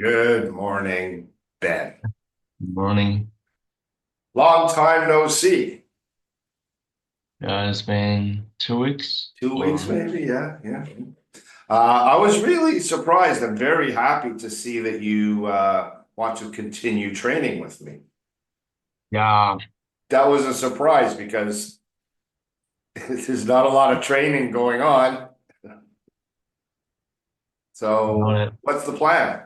Good morning, Ben. Morning. Long time no see. It's been 2 weeks 2 weeks, or maybe? Yeah, yeah. I was really surprised and very happy to see that you want to continue training with me. yeah, That was a surprise because there's not a lot of training going on. know So, that. what's the plan?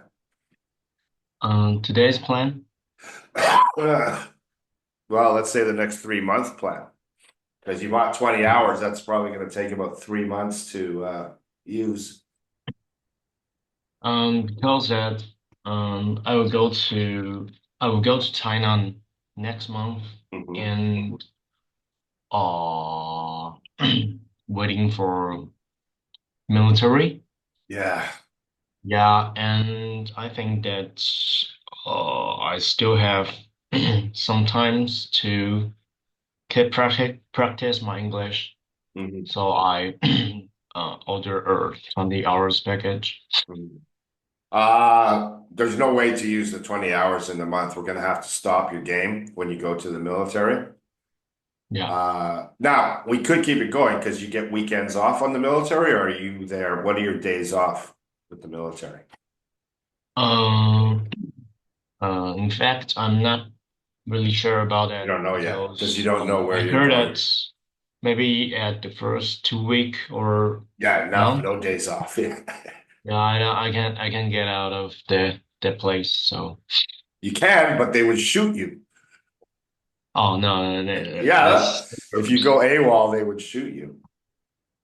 Today's plan. Well, let's say the next 3 month plan. Because you bought 20 hours, that's probably going to take about 3 months to use. Because that I will go to Taiwan next month Mhm. and uh waiting for military. Yeah. Yeah, and I think that I still have sometimes to keep practice my English. Mhm. So I order a 20 hours package. Mhm. There's no way to use the 20 hours in the month. We're going to have to stop your game when you go to the military. Yeah. Now, we could keep it going because you get weekends off on the military, or are you there? What are your days off with the military? Um, in fact, I'm not really sure about You that don't know yet because you because don't know where I you're heard going. that maybe at the first 2 week or Yeah, no, month, no days off. yeah, I can get out of the place. So, You can, but they would shoot you. oh no, Yeah, that's if you go AWOL, they would shoot you.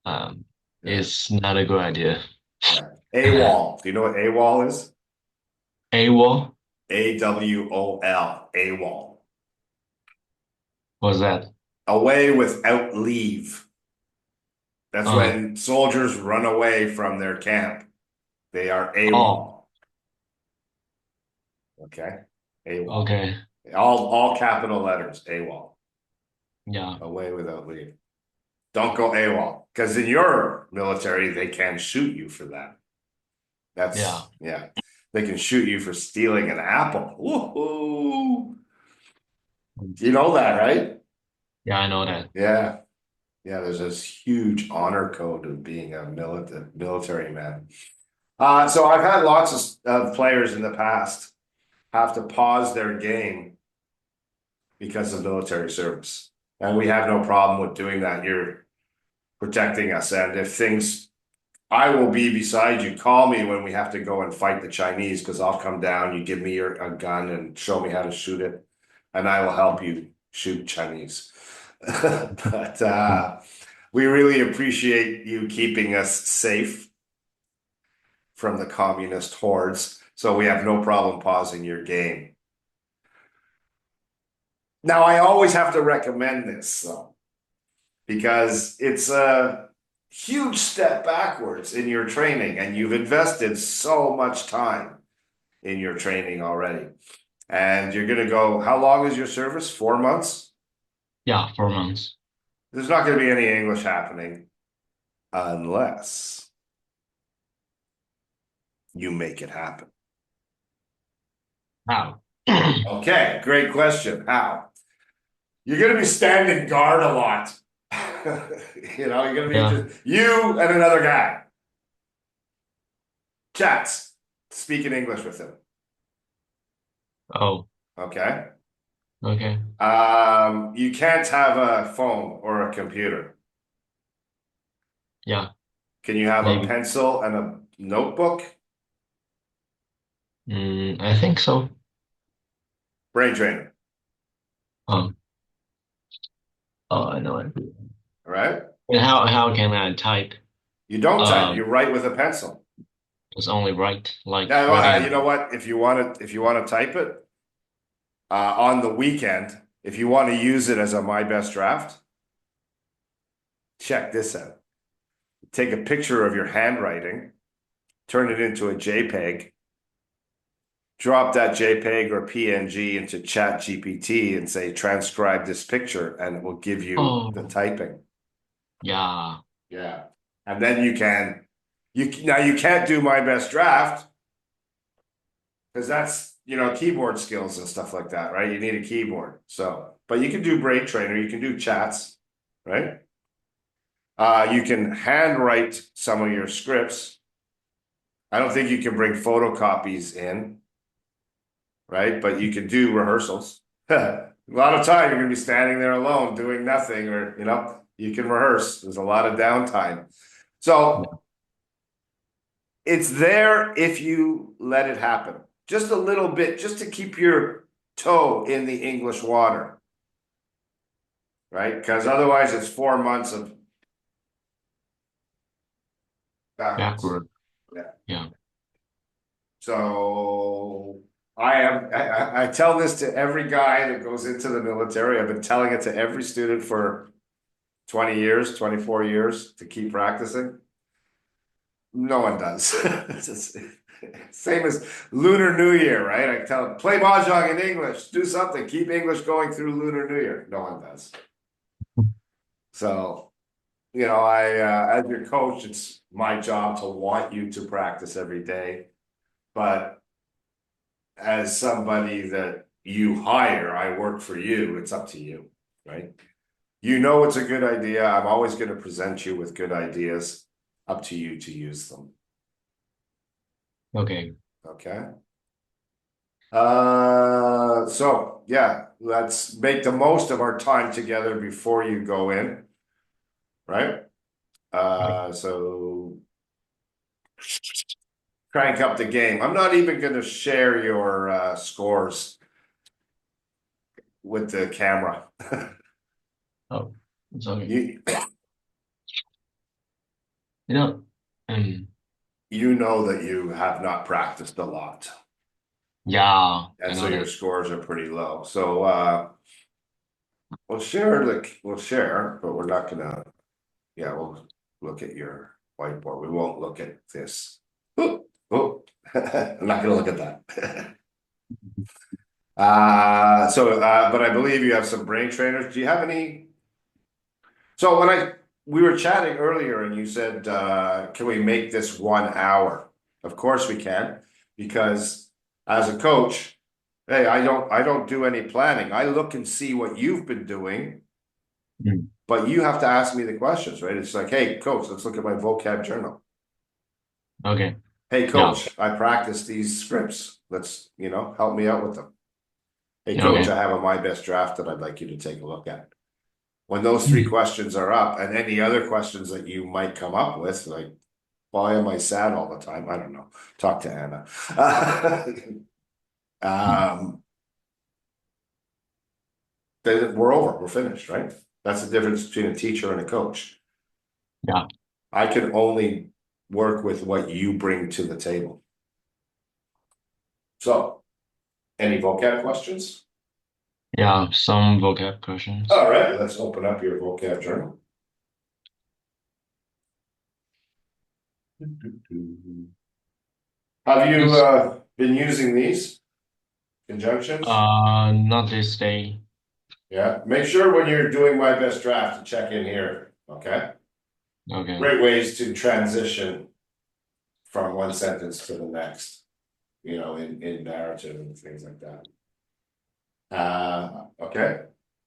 um, Yeah, it's not a good idea. yeah. AWOL. Do you know what AWOL is? AWOL, AWOL. AWOL. was that? Away without leave. That's Uh, when soldiers run away from their camp. They are oh, AWOL. Okay. AWOL. okay, All capital letters, AWOL. yeah, Away without leave. Don't go AWOL. Because in your military, they can shoot you for that. yeah, Yeah. They can shoot you for stealing an apple. Woohoo! You know that, right? yeah, I know that. Yeah. Yeah, there's this huge honor code of being a military man. So I've had lots of players in the past have to pause their game because of military service. And we have no problem with doing that. You're protecting us. And if things, I will be beside you. Call me when we have to go and fight the Chinese because I'll come down. You give me a gun and show me how to shoot it, and I will help you shoot Chinese. But we really appreciate you keeping us safe from the communist hordes. So we have no problem pausing your game. Now, I always have to recommend this, though, because it's a huge step backwards in your training, and you've invested so much time in your training already. And you're going to go, how long is your service? 4 months? Yeah, 4 months. There's not going to be any English happening unless you make it happen. How? Okay, great question. How? You're going to be standing guard a lot. You're going to be Yeah. just you and another guy. Chats, speaking English with him. Oh, Okay. okay. You can't have a phone or a computer. Yeah, Can you have a maybe. pencil and a notebook? I think so. Brain training. Oh, oh, I know it. All right. And how can I type? You don't type. Um, You write with a pencil. it's only right, like Now, you know writing. what? If you want to type it on the weekend, if you want to use it as a my best draft, check this out. Take a picture of your handwriting, turn it into a JPEG, drop that JPEG or PNG into Chat GPT and say transcribe this picture, and it will give you the Oh, typing. yeah. Yeah. And then you can you now you can't do my best draft because that's, keyboard skills and stuff like that, right? You need a keyboard. So, but you can do brain trainer, you can do chats, right? You can handwrite some of your scripts. I don't think you can bring photocopies in, right? But you can do rehearsals. A lot of time you're going to be standing there alone doing nothing, or, you can rehearse. There's a lot of downtime. Yeah. So it's there if you let it happen. Just a little bit, just to keep your toe in the English water, right? Because otherwise it's 4 months of backwards. Backward. Yeah. Yeah. So I tell this to every guy that goes into the military. I've been telling it to every student for 20 years, 24 years to keep practicing. No one does. Same as Lunar New Year, right? I tell them, play Mahjong in English, do something, keep English going through Lunar New Year. No one does. So, as your coach, it's my job to want you to practice every day. But as somebody that you hire, I work for you, it's up to you, right? You know it's a good idea. I'm always going to present you with good ideas. Up to you to use them. Okay. Okay. So yeah, let's make the most of our time together before you go in, right? So crank up the game. I'm not even going to share your scores with the camera. Oh, it's okay. You, You know, um, you know that you have not practiced a lot, yeah, I and so know your that. scores are pretty low. So we'll share, but we're not gonna. Yeah, we'll look at your whiteboard. We won't look at this. Oh, oh. I'm not gonna look at that. But I believe you have some brain trainers. Do you have any? So we were chatting earlier and you said, can we make this 1 hour? Of course we can, because as a coach, hey, I don't do any planning. I look and see what you've been doing, Mm. but you have to ask me the questions, right? It's like, hey, coach, let's look at my vocab journal. Okay. Hey, Yeah. coach, I practice these scripts. Let's, help me out with them. Hey, Yeah. coach, Okay. I have a my best draft that I'd like you to take a look at. When those three Mm. questions are up, and any other questions that you might come up with, like, why am I sad all the time? I don't know. Talk to Anna. Mm. um, then we're over. We're finished, right? That's the difference between a teacher and a coach. Yeah. I can only work with what you bring to the table. So, any vocab questions? Yeah. Some vocab questions. All right, let's open up your vocab journal. Have you This, been using these conjunctions? not this day. Yeah, make sure when you're doing my best draft to check in here, okay? Okay. Great ways to transition from one sentence to the next, in narrative and things like that. Okay.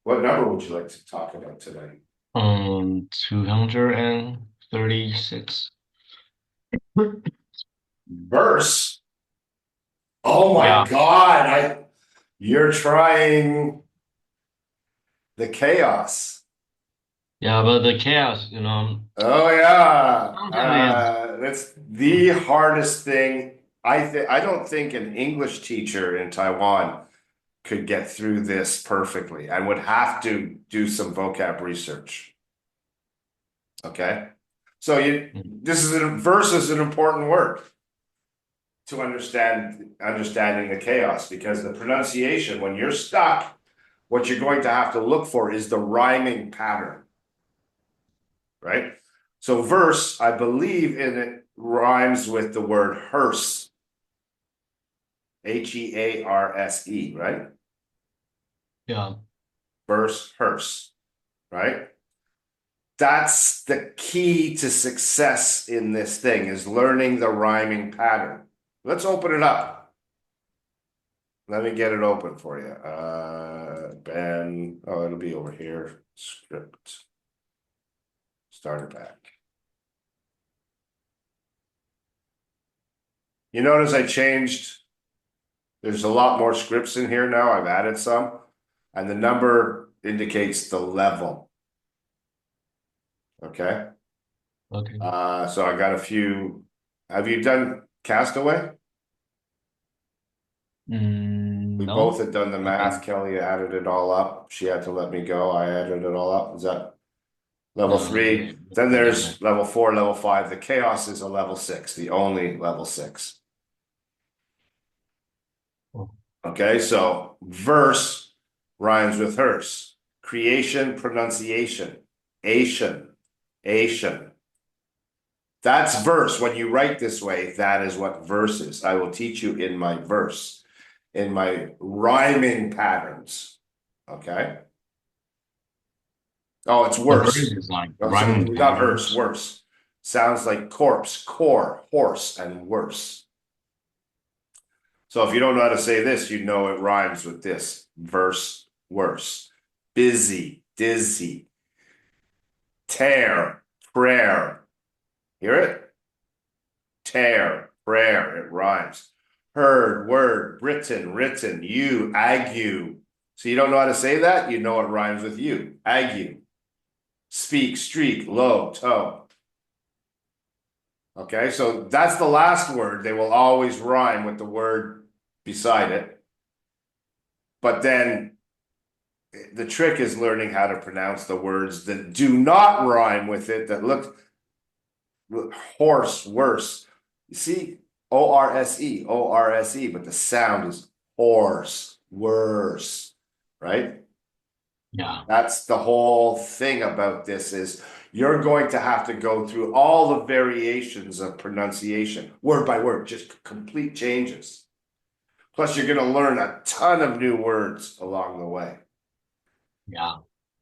What number would you like to talk about today? 236. Verse. Oh my Yeah. God, you're trying the chaos. Yeah, but the chaos, Oh yeah. sometimes That's the hardest thing. I don't think an English teacher in Taiwan could get through this perfectly. I would have to do some vocab research. Okay. So mm, verse is an important word to understanding the chaos, because the pronunciation, when you're stuck, what you're going to have to look for is the rhyming pattern, right? So verse, I believe in it rhymes with the word hearse, Hearse, right? yeah. Verse, hearse, right? That's the key to success in this thing, is learning the rhyming pattern. Let's open it up. let me get it open for you. Ben, oh, it'll be over here. Script. Start it back. You notice I changed. There's a lot more scripts in here now. I've added some, and the number indicates the level. Okay. Okay. So I got a few. Have you done Castaway? We both No. had done the Okay. math. Kelly added it all up. She had to let me go. I added it all up. Is that level No, I three? didn't Then done it. there's level 4, level 5. The chaos is a level 6, the only level 6. Oh, Okay, so verse rhymes with hearse. Creation, pronunciation, Asian. That's verse. When you write this way, that is what verse is. I will teach you in my verse, in my rhyming patterns. Okay. Oh, it's the verse worse. is like Oh, so rhyming not hearse, patterns. worse. Sounds like corpse, core, horse, and worse. So if you don't know how to say this, you know it rhymes with this. Verse, worse. Busy, dizzy. Tear, prayer. Hear it? Tear, prayer. It rhymes. Heard, word, written, you, ague. So you don't know how to say that? You know it rhymes with you. Ague. Speak, streak, low, toe. Okay, so that's the last word. They will always rhyme with the word beside it. But then the trick is learning how to pronounce the words that do not rhyme with it, that look horse, worse. You see, O-R-S-E, but the sound is horse, worse, right? Yeah. That's the whole thing about this is you're going to have to go through all the variations of pronunciation, word by word, just complete changes. Plus, you're going to learn a ton of new words along the way. Yeah.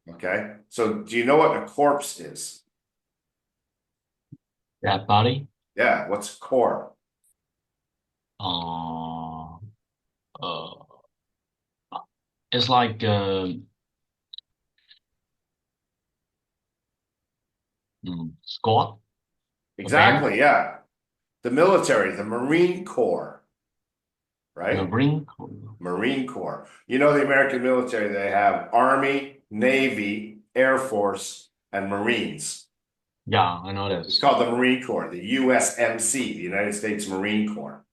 Okay. So, do you know what a corpse is? That body. Yeah. What's core? Uh, uh, it's like squad, a band, Exactly. Yeah. The military, the Marine Corps, the right? ring. Marine Corps. You know, the American military, they have Army, Navy, Air Force, and Marines. Yeah, I know It's this. called the Marine Corps, the USMC, the United States Marine Corps,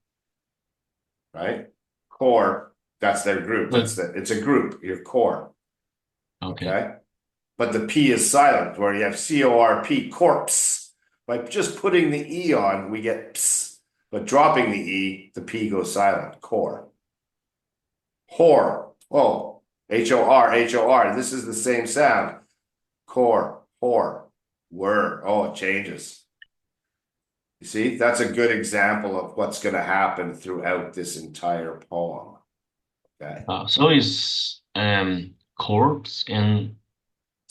right? Corps, that's their group. But It's a group, your corps, okay. okay? But the P is silent, where you have CORP, corpse. By just putting the E on, we get ps. But dropping the E, the P goes silent, core. Whore, oh, H-O-R. This is the same sound. Core, whore, word. Oh, it changes. You see, that's a good example of what's going to happen throughout this entire poem. Okay. So is corpse and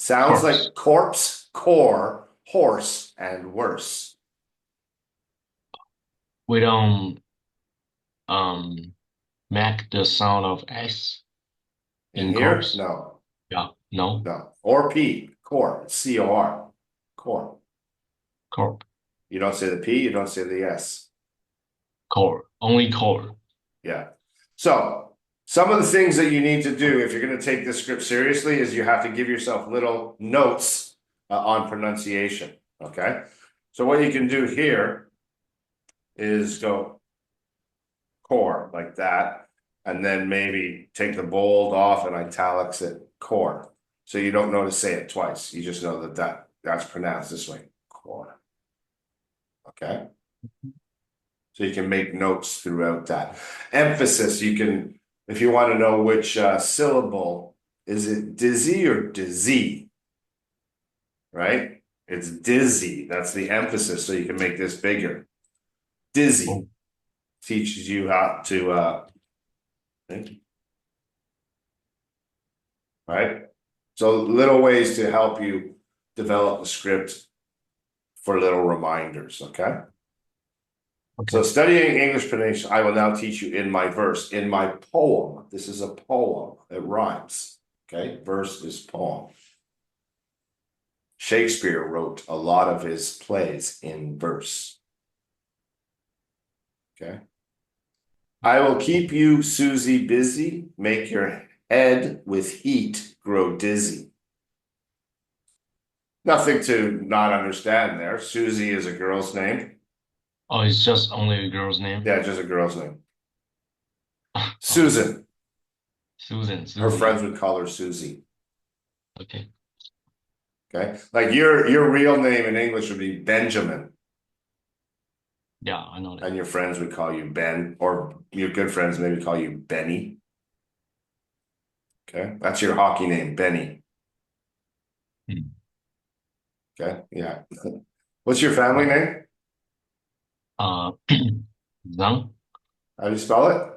Sounds corpse. like corpse, core, horse, and worse. We don't um make the sound of S In in here, corpse. no, Yeah. No. no. Or P, core, C-O-R, core. Corp. You don't say the P, you don't say the S. Core. Only core. Yeah. So some of the things that you need to do if you're going to take this script seriously is you have to give yourself little notes on pronunciation. Okay. So what you can do here is go core like that, and then maybe take the bold off and italics it core. So you don't know to say it twice. You just know that's pronounced this way, core. Okay. So you can make notes throughout that. Emphasis, you can, if you want to know which syllable, is it dizzy or dizzy? Right? It's dizzy. That's the emphasis. So you can make this bigger. Oh, Dizzy teaches you how to, think, right? So little ways to help you develop the script for little reminders. Okay. Okay. So studying English pronunciation, I will now teach you in my verse, in my poem. This is a poem. It rhymes. Okay. Verse is poem. Shakespeare wrote a lot of his plays in verse. Okay. I will keep you, Susie, busy, make your head with heat grow dizzy. Nothing to not understand there. Susie is a girl's name. Oh, it's just only a girl's name. Yeah, just a girl's name. Okay. Susan. Susan, Her friends Susie. would call her Susie. Okay. Okay. Like your real name in English would be Benjamin, Yeah, I know that. and your friends would call you Ben, or your good friends maybe call you Benny. Okay. That's your hockey name, Benny. Hmm. Okay. Yeah. What's your family Okay. name? Uh, Zhang, How do you spell it?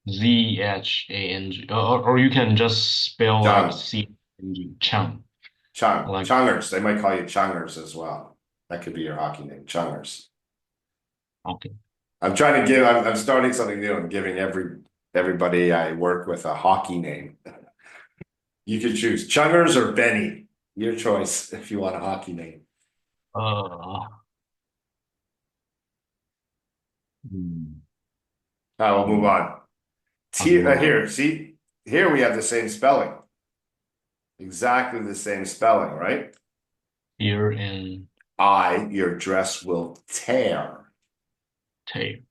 Zhang, or you can just spell like Chang. C-N-G, Chang, Chung. like Chungers. They might call you Chungers as well. That could be your hockey name, Chungers. okay. I'm trying to give. I'm starting something new. I'm giving everybody I work with a hockey name. You can choose Chungers or Benny. Your choice if you want a hockey name. Uh, hmm. Now we'll move Hmm. on. Okay, move on. Here, see, here we have the same spelling, exactly the same spelling, right? Here and Your dress will tear, tape.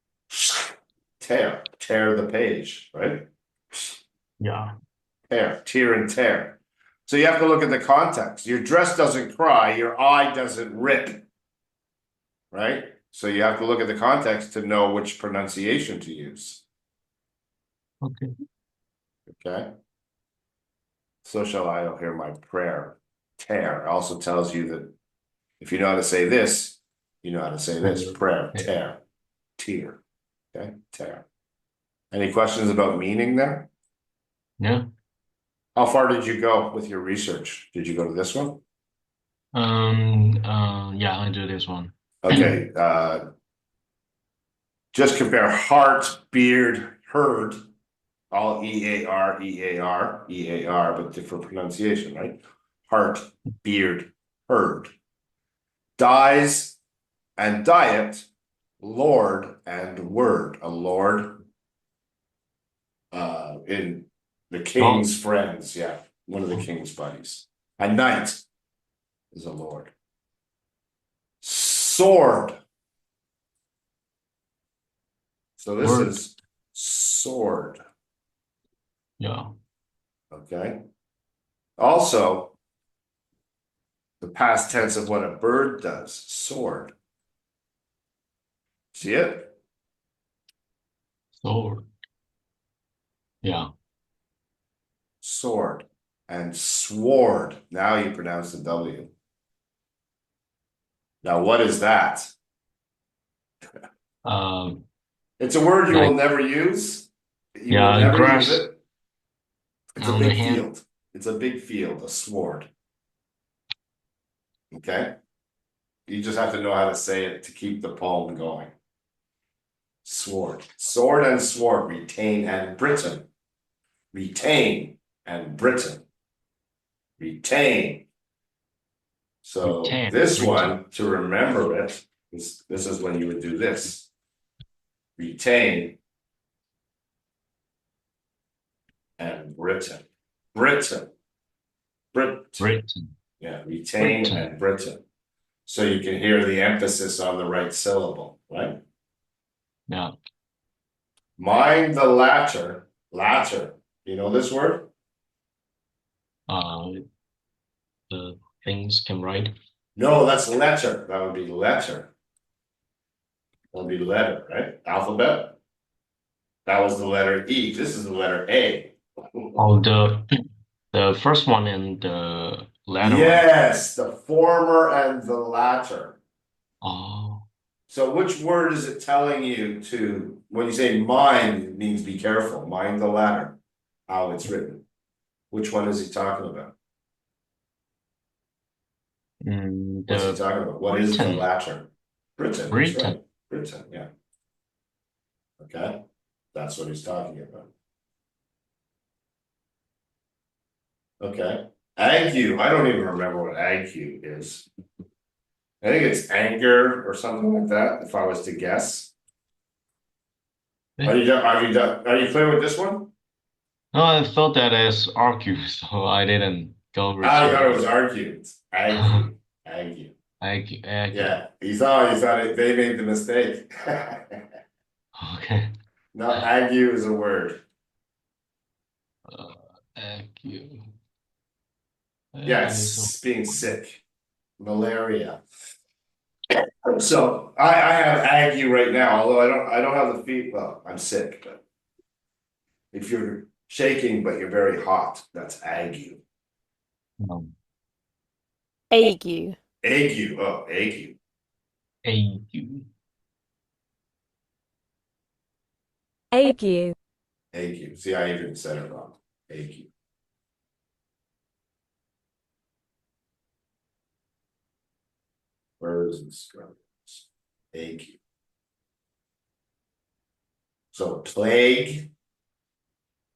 tear the page, right? Yeah. Tear and tear. So you have to look at the context. Your dress doesn't cry, your eye doesn't rip, right? So you have to look at the context to know which pronunciation to use. Okay. Okay. So shall I hear my prayer. Tear also tells you that if you know how to say this, you know how to say this. Here, Prayer, there. tear, tear. Okay, tear. Any questions about meaning there? Yeah. How far did you go with your research? Did you go to this one? Yeah, I do this one. Okay, just compare heart, beard, herd, all E-A-R, E-A-R, E-A-R, but different pronunciation, right? Heart, beard, herd. Dies and diet, lord and word. A lord in the Oh, king's friends, yeah, one of the king's buddies. A knight is a lord. Sword. So this word. is sword. Yeah. Okay. Also, the past tense of what a bird does, sword. See it? Sword. Yeah. Sword. And sword. Now you pronounce the W. Now, what is that? Um, It's a word you will like, never use. You will yeah, never use grass it. It's a on the big hand. field. It's a big field, a sword. Okay? You just have to know how to say it to keep the poem going. Sword. Sword and sword. Retain and Britain. Retain and Britain. Retain. So Return. this Return. one, to remember it, this is when you would do this. Retain and Britain. Britain. Britain. Britain. Yeah, retain Britain. and Britain. So you can hear the emphasis on the right syllable, right? Yeah. Mind the latter. Latter. You know this word? Uh, the things can write. No, that's letter. That would be letter. That would be letter, right? Alphabet. That was the letter E. This is the letter A. Oh, the first one and the latter one. Yes, the former and the latter. Oh, So which word is it telling you to, when you say mind, it means be careful. Mind the latter, how it's written. Which one is he talking about? What's he the talking about? What is the Britain. latter? Britain, that's Britain. right. Britain, yeah. Okay, that's what he's talking about. Okay, ague. I don't even remember what ague is. I think it's anger or something like that. If I was to guess, are Eh? you done? Are you done? Are you clear with this one? No, I thought that as argue, so I didn't go Ah, you thought it research. was argued. Ague, ague. Argue. Yeah, they made the mistake. Okay. No, ague is a word. Uh, argue. So Yes, being sick, malaria. So I have ague right now, although I don't have the feet. Well, I'm sick, but if you're shaking but you're very hot, that's ague. um, Ague. Ague, oh, ague, argue. Ague. ague. See, I even said it wrong. Ague. Where is this going? Ague. So plague.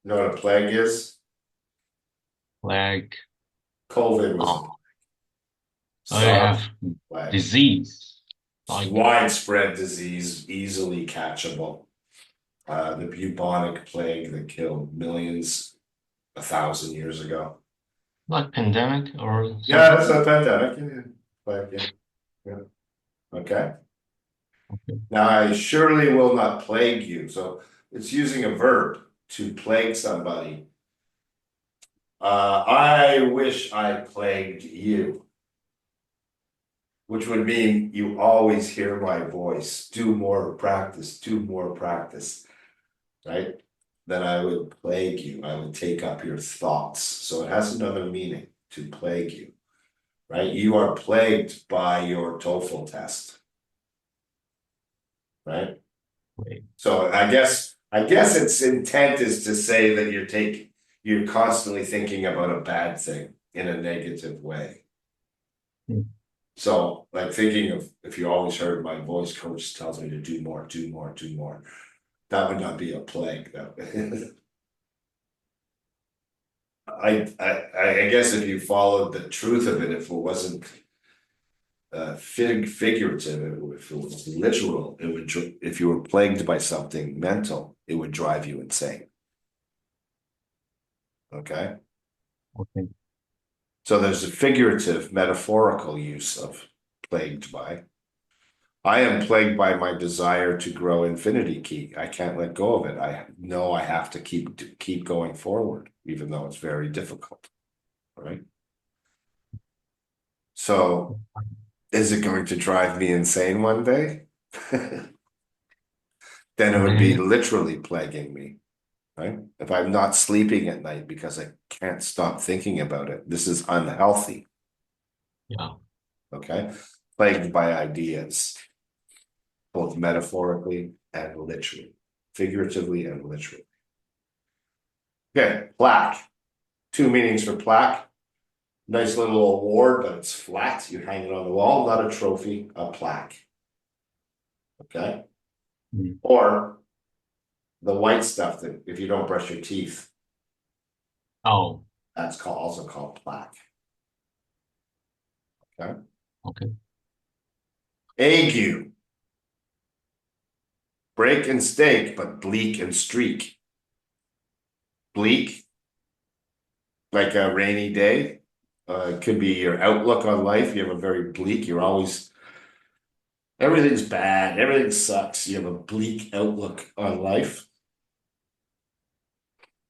You know what a plague is? Like, COVID was a oh, I have SARS plague. disease. Like, Widespread disease, easily catchable. The bubonic plague that killed millions 1,000 years ago. like pandemic or Yeah, it's something. a pandemic. Yeah, plague, yeah, yeah. Okay. Okay. Now I surely will not plague you. So it's using a verb to plague somebody. I wish I plagued you, which would mean you always hear my voice. Do more practice, right? Then I would plague you. I would take up your thoughts. So it has another meaning to plague you, right? You are plagued by your TOEFL test, right? Wait. So I guess its intent is to say that you're constantly thinking about a bad thing in a negative way. Hmm. So like thinking of if you always heard my voice coach tells me to do more, do more, do more. That would not be a plague. I guess if you followed the truth of it, if it wasn't figurative, if it was literal, it would if you were plagued by something mental, it would drive you insane. Okay. Okay. So there's a figurative, metaphorical use of plagued by. I am plagued by my desire to grow infinity key. I can't let go of it. I know I have to keep going forward, even though it's very difficult. Right. So is it going to drive me insane one day? Then it would be Okay. literally plaguing me, right? If I'm not sleeping at night because I can't stop thinking about it, this is unhealthy. Yeah. Okay. Plagued by ideas, both metaphorically and literally, figuratively and literally. Okay, plaque. Two meanings for plaque. Nice little award, but it's flat. You hang it on the wall, not a trophy, a plaque. Okay. Mm. Or the white stuff that if you don't brush your teeth, Oh, that's also called plaque. Okay. okay. Ague. Break and stake, but bleak and streak. Bleak, like a rainy day. It could be your outlook on life. You have a very bleak, everything's bad, everything sucks. You have a bleak outlook on life.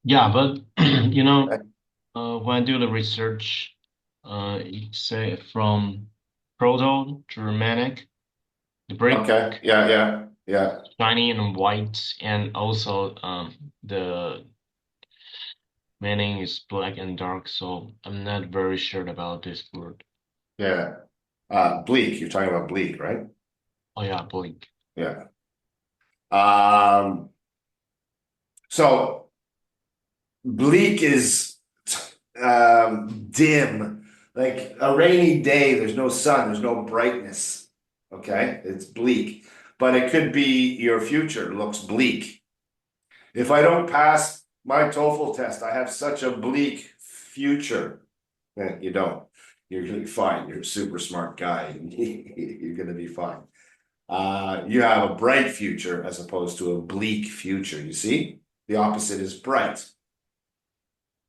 Yeah, but Okay. when I do the research, you say from Proto-Germanic, the brick Okay. Yeah, yeah, yeah. shiny and white, and also the meaning is black and dark. So I'm not very sure about this word. Yeah. Bleak. You're talking about bleak, right? Oh yeah, bleak. Yeah. Um, so bleak is dim, like a rainy day, there's no sun, there's no brightness. Okay, it's bleak. but it could be your future looks bleak. If I don't pass my TOEFL test, I have such a bleak future. You don't. You're gonna be fine. You're a super smart guy. You're gonna be fine. You have a bright future as opposed to a bleak future. You see? The opposite is bright.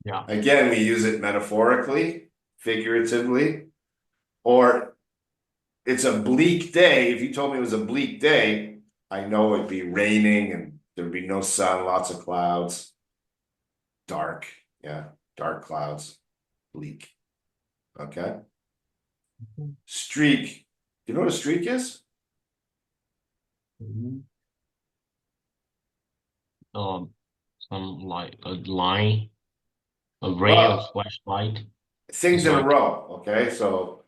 Yeah. Again, we use it metaphorically, figuratively, or it's a bleak day. If you told me it was a bleak day, I know it'd be raining and there'd be no sun, lots of clouds. Dark. Yeah, dark clouds. Bleak. Okay. Streak. Do you know what a streak is? Some like a line, a ray of Well, flashlight. things It's in a like, row. Okay. So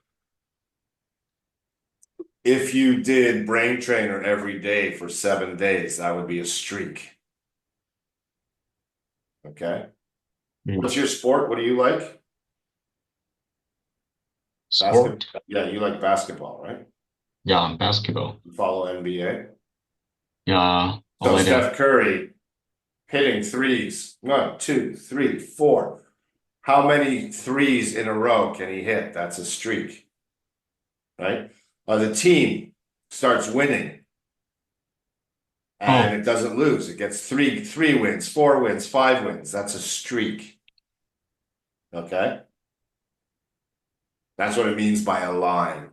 if you did brain trainer every day for 7 days, that would be a streak. Okay. What's your sport? What do you like? Basketball. sport. Yeah, you like basketball, right? Yeah, basketball. You follow NBA. Yeah, a So little. Steph Curry hitting threes. 1, 2, 3, 4. How many threes in a row can he hit? That's a streak, right? The team starts winning and Oh, it doesn't lose. It gets three wins, 4 wins, 5 wins. That's a streak. Okay. That's what it means by a line.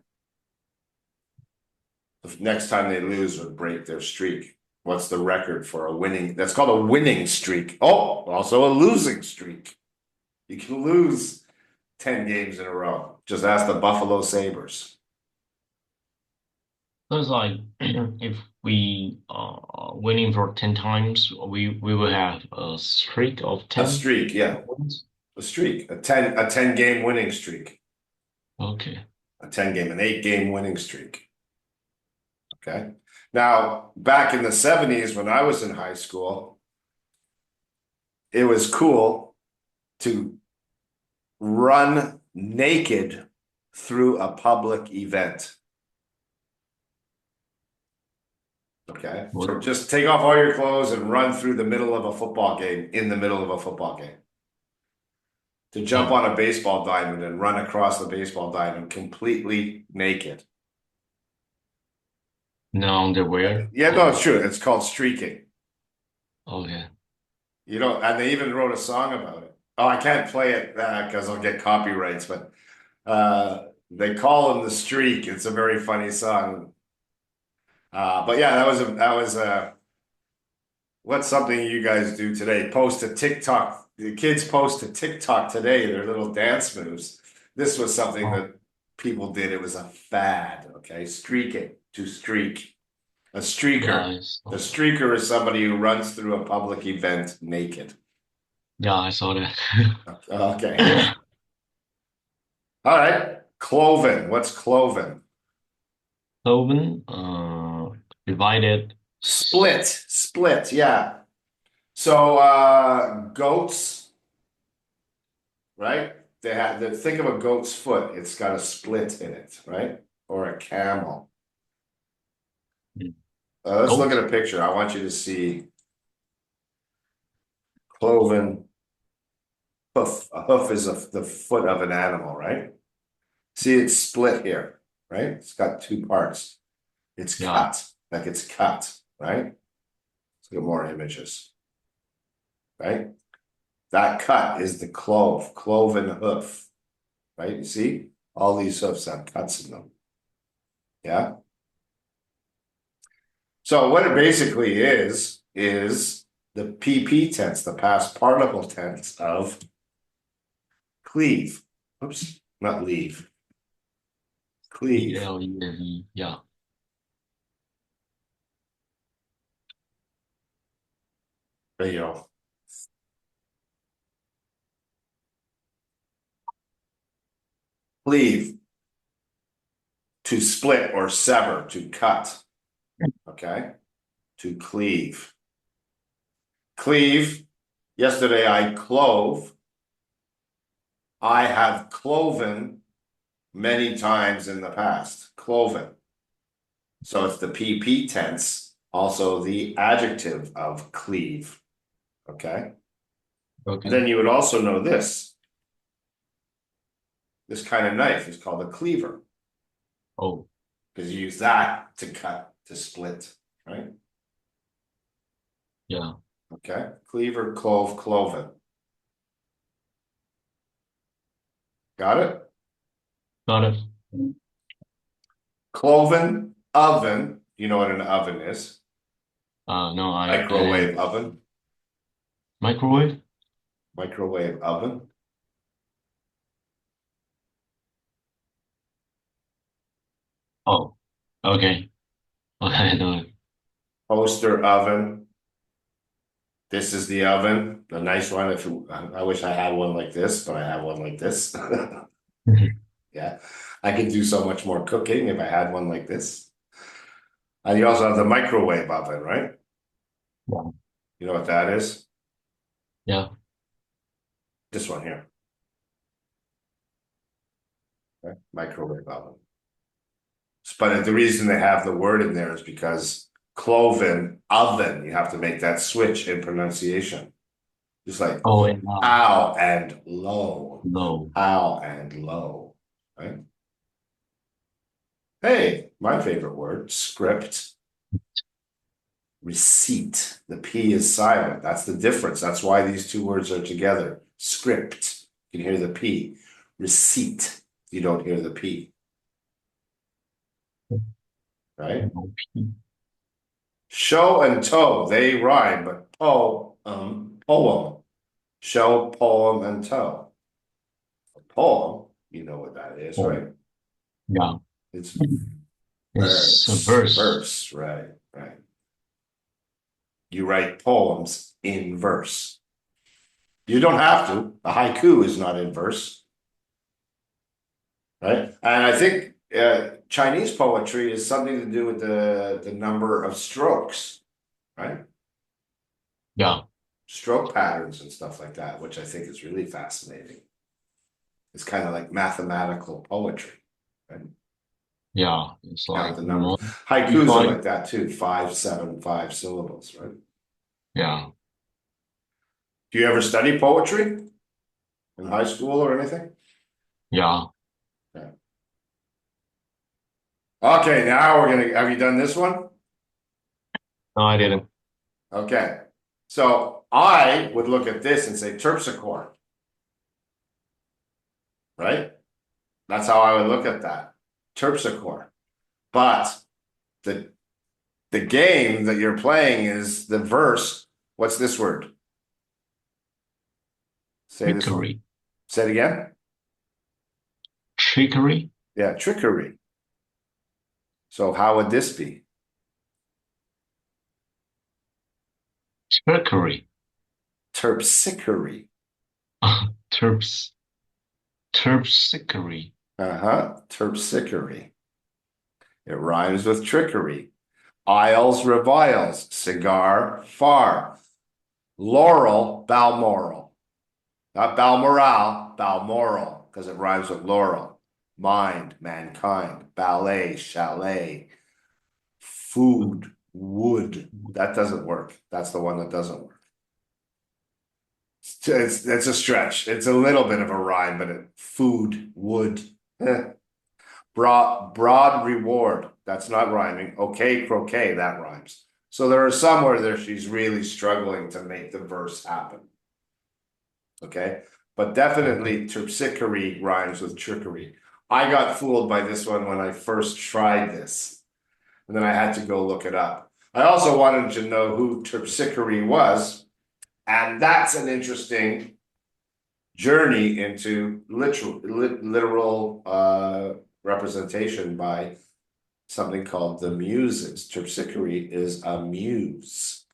The next time they lose would break their streak. What's the record for a winning? That's called a winning streak. Oh, also a losing streak. You can lose 10 games in a row. Just ask the Buffalo Sabres. so it's like if we winning for 10 times, we will have a streak of A 10 streak, yeah. wins. A streak. A 10 game winning streak. Okay. An 8 game winning streak. Okay. Now, back in the 70s when I was in high school, it was cool to run naked through a public event. Okay. What? So just take off all your clothes and run through the middle of a football game in the middle of a football game. To jump Oh, on a baseball diamond and run across the baseball diamond completely naked. no underwear. Yeah, no, it's true. It's called streaking. Okay. You know, and they even wrote a song about it. Oh, I can't play it because I'll get copyrights, but they call him the streak. It's a very funny song. But yeah, that was what's something you guys do today? Post a TikTok. The kids post to TikTok today, their little dance moves. This was something Oh, that people did. It was a fad, okay? Streaking, to streak. A yeah, streaker. I A saw that. streaker is somebody who runs through a public event naked. Yeah, I saw that. Okay. All right. Cloven. What's cloven? Cloven, divided. Split. Split. Yeah. So goats, right? Think of a goat's foot. It's got a split in it, right? Or a camel. Let's look Goat. at a picture. I want you to see cloven hoof. A hoof is the foot of an animal, right? See, it's split here, right? It's got 2 parts. It's Yeah, cut, like it's cut, right? Let's look at more images, right? That cut is the cloven hoof, right? You see, all these hoofs have cuts in them. Yeah. So what it basically is the PP tense, the past participle tense of cleave. Oops, not leave. Cleave. CLEVE. Yeah. There you go. Cleave, to split or sever, to cut. Okay. To cleave. Cleave. Yesterday I clove. I have cloven many times in the past. Cloven. So it's the PP tense, also the adjective of cleave. Okay. Okay. Then you would also know this. This kind of knife is called a cleaver Oh, because you use that to cut, to split, right? yeah. Okay. Cleaver, clove, cloven. Got it? Got it. Cloven, oven. You know what an oven is? No, I Microwave didn't. oven. Microwave? Microwave oven. Oh, okay. Okay, I know it. Toaster oven. This is the oven, the nice one. If you, I wish I had one like this, but I have one like this. Yeah, I could do so much more cooking if I had one like this. And you also have the microwave oven, right? Yeah. You know what that is? Yeah. This one here, right? Microwave oven. But the reason they have the word in there is because cloven oven, you have to make that switch in pronunciation. Just like Oh, and ow and low, no. ow and low, right? Hey, my favorite word, script, receipt. The P is silent. That's the difference. That's why these two words are together. Script, you can hear the P. Receipt, you don't hear the P, right? No. Show and toe, they rhyme, but poem. Show, poem, and toe. A poem, you know what that is, Oh, right? yeah. It's It's a verse, verse. verse, right, right. You write poems in verse. You don't have to. A haiku is not in verse, right? And I think Chinese poetry is something to do with the number of strokes, right? Yeah. Stroke patterns and stuff like that, which I think is really fascinating. It's kind of like mathematical poetry, right? Yeah. It's Count like the numbers. more Haikus are defined. like that too, 5, 7, 5 syllables, right? Yeah. Do you ever study poetry in high school or anything? Yeah. Yeah. Okay, now we're gonna. Have you done this one? No, I didn't. Okay. So I would look at this and say terpsichore, right? That's how I would look at that. Terpsichore. But the the game that you're playing is the verse. What's this word? Say this one. Trickery. Say it again. Trickery? Yeah, trickery. So how would this be? Trickery. Terpsichore. Terps. Terpsichore. Uh-huh. Terpsichore. It rhymes with trickery. Isles reviles. Cigar far. Laurel Balmoral. Not Balmoral, Balmoral, because it rhymes with laurel. Mind, mankind. Ballet, chalet. Food, wood. That doesn't work. That's the one that doesn't work. It's a stretch. It's a little bit of a rhyme, but food, wood. Broad reward. That's not rhyming. Okay, croquet, that rhymes. So there are some where she's really struggling to make the verse happen. Okay, but definitely terpsichore rhymes with trickery. I got fooled by this one when I first tried this, and then I had to go look it up. I also wanted to know who terpsichore was, and that's an interesting journey into literal representation by something called the Muses. Terpsichore is a muse.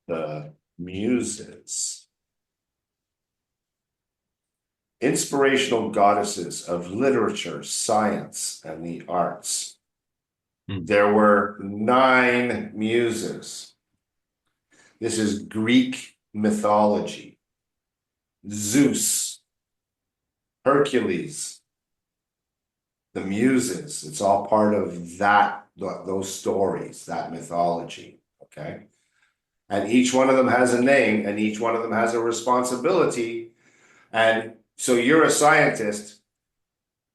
The Muses. Inspirational goddesses of literature, science, and the arts. There were 9 muses. This is Greek mythology. Zeus, Hercules, the Muses. It's all part of those stories, that mythology. Okay. And each one of them has a name, and each one of them has a responsibility. And so you're a scientist.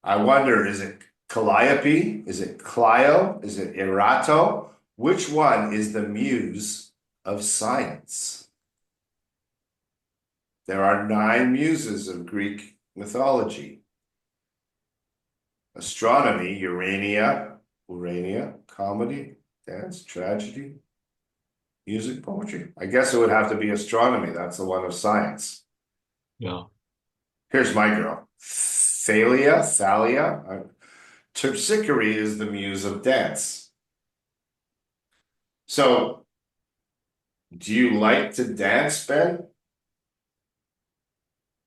I wonder, is it Calliope? Is it Clio? Is it Erato? Which one is the muse of science? There are 9 muses of Greek mythology. Astronomy, Urania, comedy, dance, tragedy, music, poetry. I guess it would have to be astronomy. That's the one of science. Yeah. Here's my girl. Thalia. Terpsichore is the muse of dance. So, do you like to dance, Ben?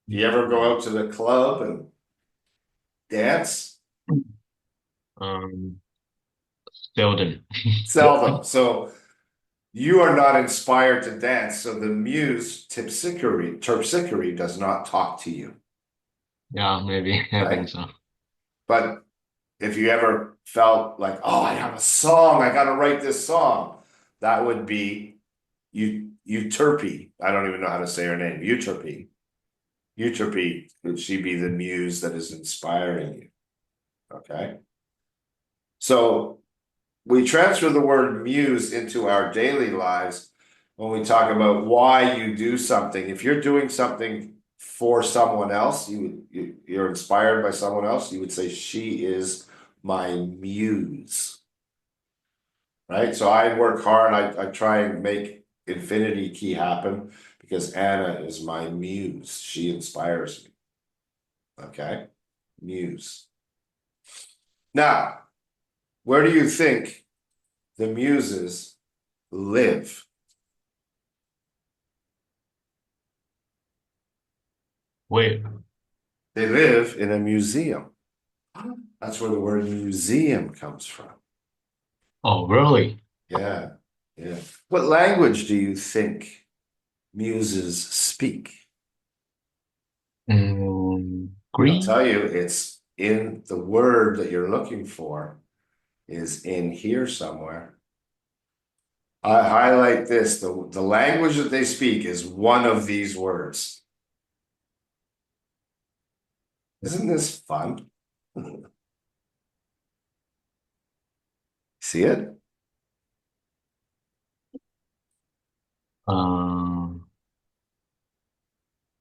Do you ever go out to the club and dance? Um, Seldom. Seldom. So, you are not inspired to dance. So, the muse, Terpsichore does not talk to you, Yeah, maybe I think right? so. But if you ever felt like, oh, I have a song, I got to write this song, that would be Euterpe. I don't even know how to say her name. Euterpe, would she be the muse that is inspiring you? Okay. So we transfer the word muse into our daily lives when we talk about why you do something. If you're doing something for someone else, you're inspired by someone else, you would say, she is my muse, right? So I work hard. I try and make Infinity Key happen because Anna is my muse. She inspires me. Okay, muse. Now, where do you think the muses live? Wait. They live in a museum. That's where the word museum comes from. Oh, really? Yeah, yeah. What language do you think muses speak? I'll Green? tell you, it's in the word that you're looking for is in here somewhere. I highlight this. The language that they speak is one of these words. Isn't this fun? See it? Um,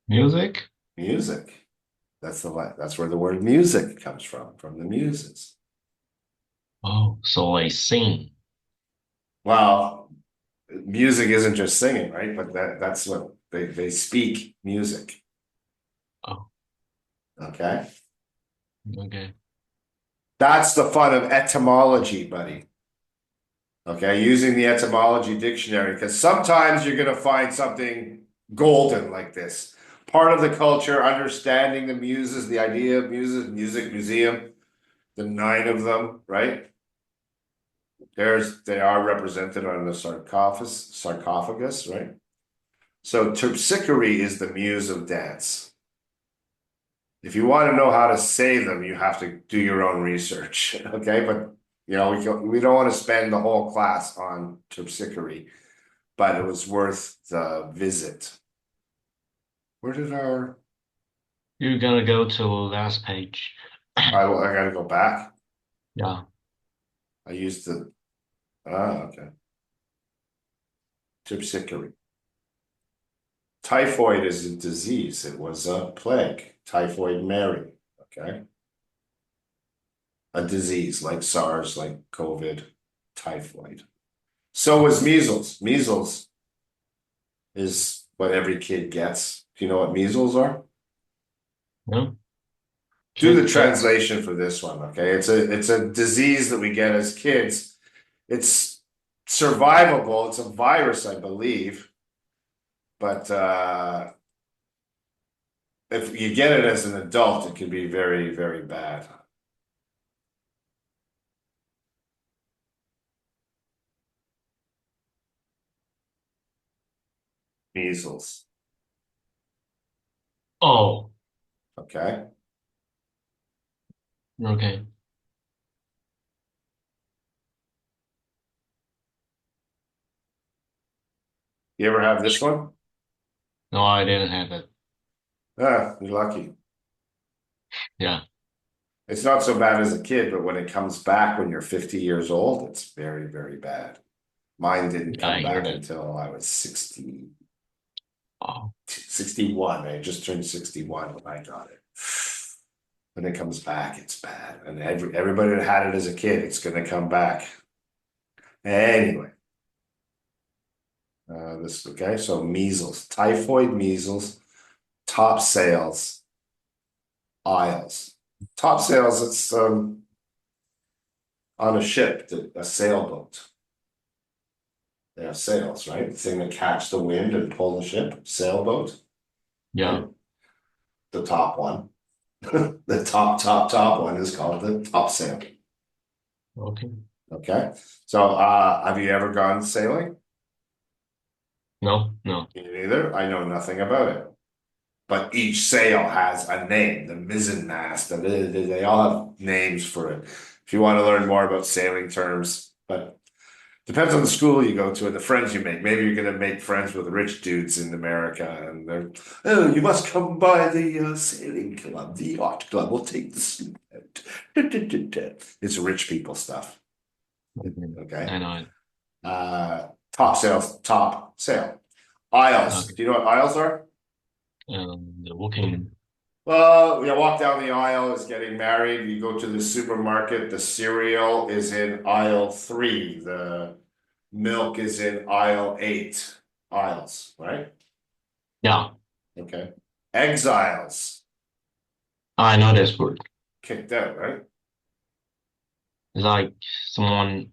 Music? Music. That's where the word music comes from the muses. Oh, so I sing. Well, music isn't just singing, right? But that's what they speak music. Oh, Okay. okay. That's the fun of etymology, buddy. Okay, using the etymology dictionary, because sometimes you're gonna find something golden like this. Part of the culture, understanding the muses, the idea of muses, music museum, the 9 of them, right? They are represented on the sarcophagus, right? So Terpsichore is the muse of dance. If you want to know how to say them, you have to do your own research, okay? But we don't want to spend the whole class on Terpsichore, but it was worth the visit. Where did our? You're gonna go to last page. I gotta go back. Yeah. I used the. Okay. Terpsichore. Typhoid is a disease. It was a plague. Typhoid Mary. Okay. A disease like SARS, like COVID, typhoid. So was measles. Measles is what every kid gets. Do you know what measles are? No? Do the Kid gets. translation for this one, okay? It's a disease that we get as kids. It's survivable. It's a virus, I believe. But if you get it as an adult, it can be very, very bad. Measles. Oh, Okay. okay. You ever have this one? No, I didn't have it. Ah, you're lucky. Yeah, It's not so bad as a kid, but when it comes back when you're 50 years old, it's very, very bad. Mine didn't yeah, I come hear back that. until I was 60, Oh, 61. I just turned 61 when I got it. When it comes back, it's bad. And everybody that had it as a kid, it's going to come back. Anyway, okay. So measles, typhoid, measles, top sales, aisles. Top sales, it's on a ship, a sailboat. They have sails, right? The thing that catch the wind and pull the ship, sailboat, yeah. right? The top one. The top one is called the top sail. Okay. Okay. So have you ever gone sailing? No, no. Me neither. I know nothing about it. But each sail has a name, the mizzen mast, they all have names for it. If you want to learn more about sailing terms, but depends on the school you go to and the friends you make. Maybe you're going to make friends with rich dudes in America, and they're, oh, you must come by the sailing club, the yacht club. We'll take the sloop out. It's rich people stuff. Okay. Okay. I know it. Top sale. Aisles. Okay. Do you know what aisles are? The walking. Well, you walk down the aisle is getting married. You go to the supermarket, the cereal is in aisle 3. The milk is in aisle 8. Aisles, right? Yeah, Okay. Exiles, I know this word. kicked out, right? It's like someone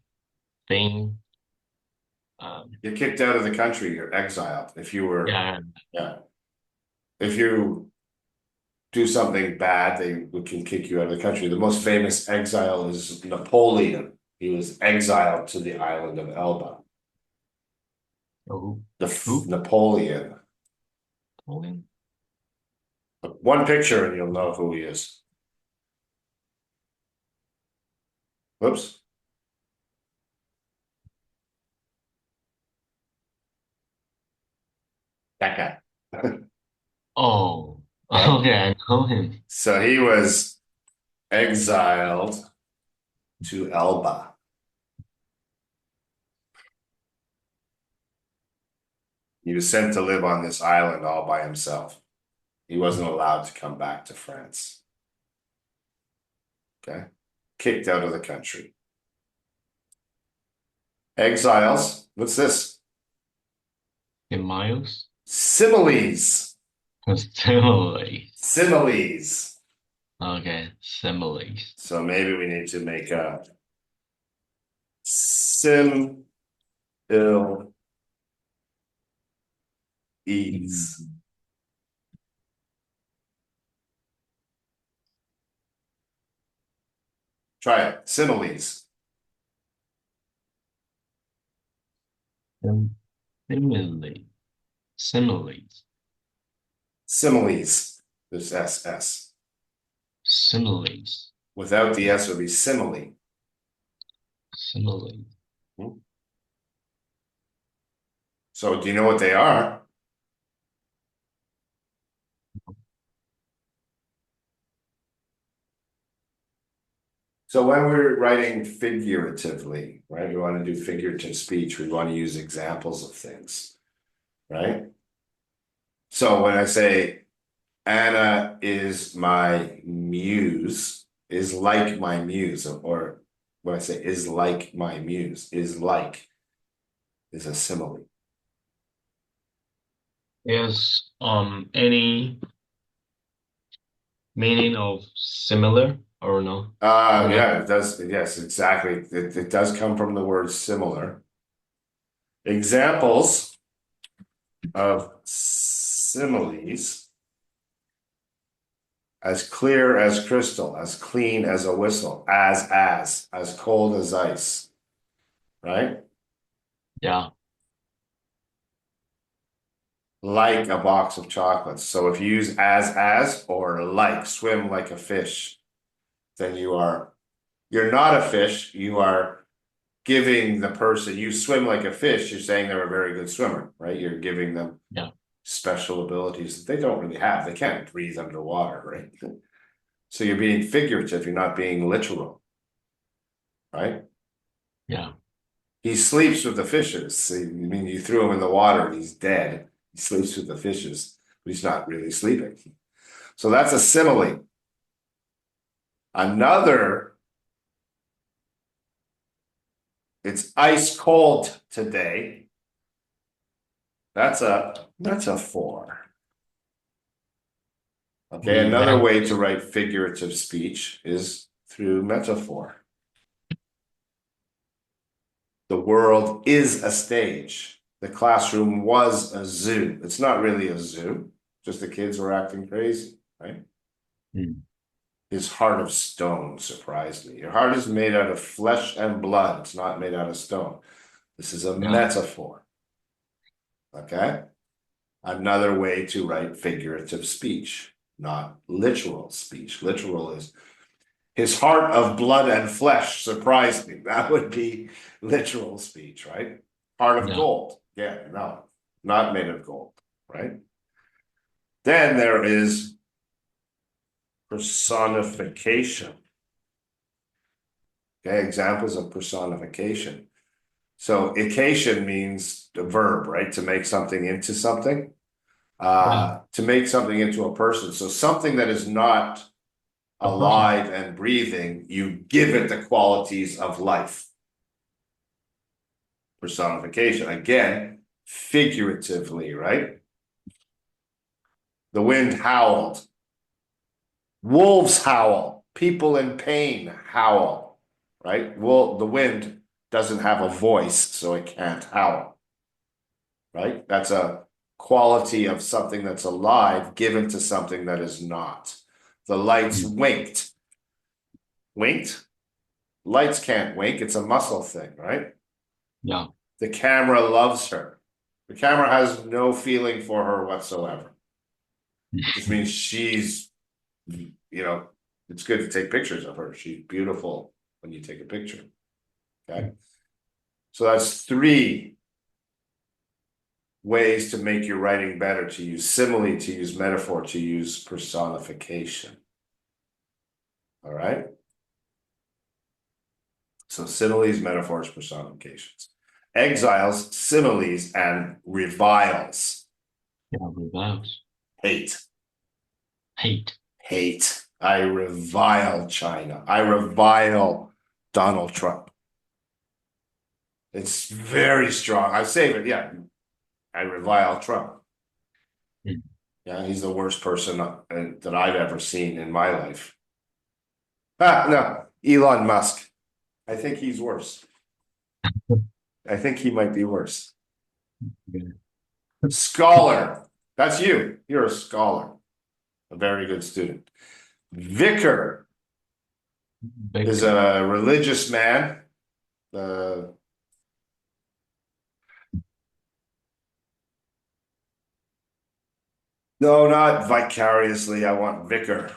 being, You're kicked out of the country, you're exiled. If you were, yeah, yeah. If you do something bad, can kick you out of the country. The most famous exile is Napoleon. He was exiled to the island of Elba. who? The Who? Napoleon. Calling? One picture and you'll know who he is. Whoops. That guy. Oh, Yeah. okay, I know him. So he was exiled to Elba. He was sent to live on this island all by himself. He wasn't allowed to come back to France. Okay. Kicked out of the country. Exiles. What's this? In miles? Similes. Similes. Similes. Okay, similes. So maybe we need to make a sim ill ease. Mm. Try it. Similes. Simile. Similes. Similes. There's SS. Similes. Without the S, it would be simile. Similes. So do you know what they are? So when we're writing figuratively, right? We want to do figurative speech. We want to use examples of things, right? So when I say Anna is my muse, is like my muse, or when I say is like my muse, is a simile. Is any meaning of similar or no? Or not? Yeah, it does. Yes, exactly. It does come from the word similar. Examples of similes: as clear as crystal, as clean as a whistle, as cold as ice, right? Yeah. Like a box of chocolates. So if you use as or like, swim like a fish, then you're not a fish, you are giving the person, you swim like a fish, you're saying they're a very good swimmer, right? You're giving them Yeah. special abilities that they don't really have. They can't breathe underwater, right? So you're being figurative, you're not being literal, right? Yeah. He sleeps with the fishes. I mean, you threw him in the water and he's dead. He sleeps with the fishes, but he's not really sleeping. So that's a simile. Another, it's ice cold today. That's a 4. Okay, another way to write figurative speech is through metaphor. The world is a stage. The classroom was a zoo. It's not really a zoo, just the kids were acting crazy, right? Mm. His heart of stone surprised me. Your heart is made out of flesh and blood. It's not made out of stone. This is a metaphor. Okay? Another way to write figurative speech, not literal speech. Literal is his heart of blood and flesh surprised me. That would be literal speech, right? Heart of gold. Yeah, no, not made of gold, right? Then there is personification. Okay, examples of personification. So ication means a verb, right? To make something into something. To make something into a person. So something that is not alive and breathing, you give it the qualities of life. Personification. Again, figuratively, right? The wind howled. Wolves howl. People in pain howl, right? Well, the wind doesn't have a voice, so it can't howl, right? That's a quality of something that's alive given to something that is not. The lights winked. Winked? Lights can't wink. It's a muscle thing, right? Yeah. The camera loves her. The camera has no feeling for her whatsoever. Just means she's, it's good to take pictures of her. She's beautiful when you take a picture. Okay. So that's 3 ways to make your writing better, to use simile, to use metaphor, to use personification. All right. So similes, metaphors, personifications. Exiles, similes, and reviles. Yeah, reviles. Hate. Hate. Hate. I revile China. I revile Donald Trump. It's very strong. I say it, yeah. I revile Trump. Mm. Yeah, he's the worst person that I've ever seen in my life. No, Elon Musk. I think he's worse. I think he might be worse. Yeah. Scholar. That's you. You're a scholar. A very good student. Vicar is a religious man. No, not vicariously. I want vicar.